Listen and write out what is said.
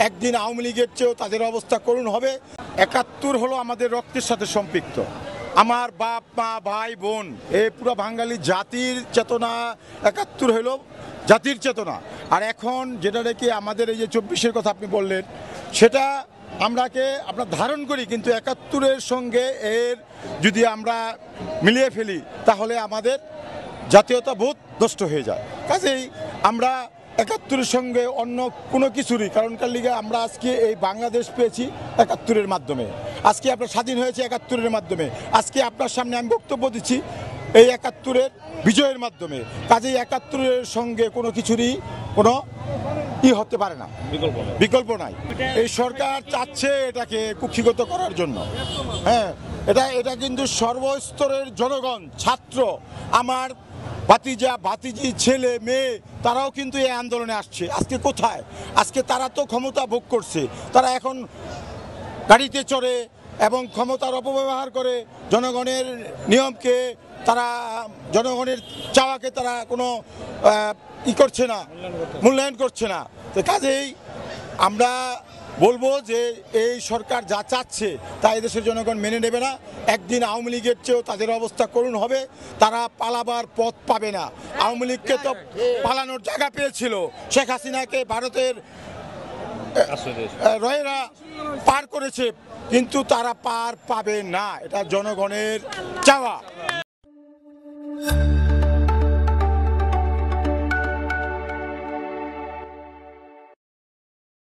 একদিন আওয়ামী লীগের চেয়েও তাদের অবস্থা করুণ হবে। ৭১ হলো আমাদের রক্তের সাথে সম্পৃক্ত। আমার বাপ মা ভাই বোন এই পুরো বাঙালি জাতির চেতনা। ৭১ হলো জাতির চেতনা। আর এখন যেটা রেখে আমাদের এই যে ২৪-এর কথা আপনি বললেন, সেটা আমরা ধারণ করি, কিন্তু ৭১-এর সঙ্গে এর যদি আমরা মিলিয়ে ফেলি তাহলে আমাদের জাতীয়তাবোধ নষ্ট হয়ে যায়। কাজেই আমরা ৭১-এর সঙ্গে অন্য কোনো কিছুরই, কারণকার লিগে আমরা আজকে এই বাংলাদেশ পেয়েছি ৭১-এর মাধ্যমে। আজকে আপনার স্বাধীন হয়েছে ৭১-এর মাধ্যমে। আজকে আপনার সামনে আমি বক্তব্য দিচ্ছি এই ৭১-এর বিজয়ের মাধ্যমে। কাজেই ৭১-এর সঙ্গে কোনো কিছুরই কোনো হতে পারে না, বিকল্প নাই। এই সরকার চাচ্ছে এটাকে কুক্ষিগত করার জন্য। হ্যাঁ, এটা কিন্তু সর্বস্তরের জনগণ, ছাত্র, আমার ভাতিজি, ছেলে মেয়ে, তারাও কিন্তু এই আন্দোলনে আসছে। আজকে কোথায়? আজকে তারা তো ক্ষমতা ভোগ করছে, তারা এখন গাড়িতে চড়ে এবং ক্ষমতার অপব্যবহার করে জনগণের নিয়মকে, তারা জনগণের চাওয়াকে তারা কোনো করছে না, মূল্যায়ন করছে না। তো কাজেই আমরা বলবো যে এই সরকার যা চাচ্ছে তা এদেশের জনগণ মেনে নেবে না। একদিন আওয়ামী লীগের চেয়েও তাদের অবস্থা করুণ হবে। তারা পালাবার পথ পাবে না। আওয়ামী লীগকে তো পালানোর জায়গা পেয়েছিল, শেখ হাসিনাকে ভারতের রয়েরা পার করেছে, কিন্তু তারা পার পাবে না। এটা জনগণের চাওয়া।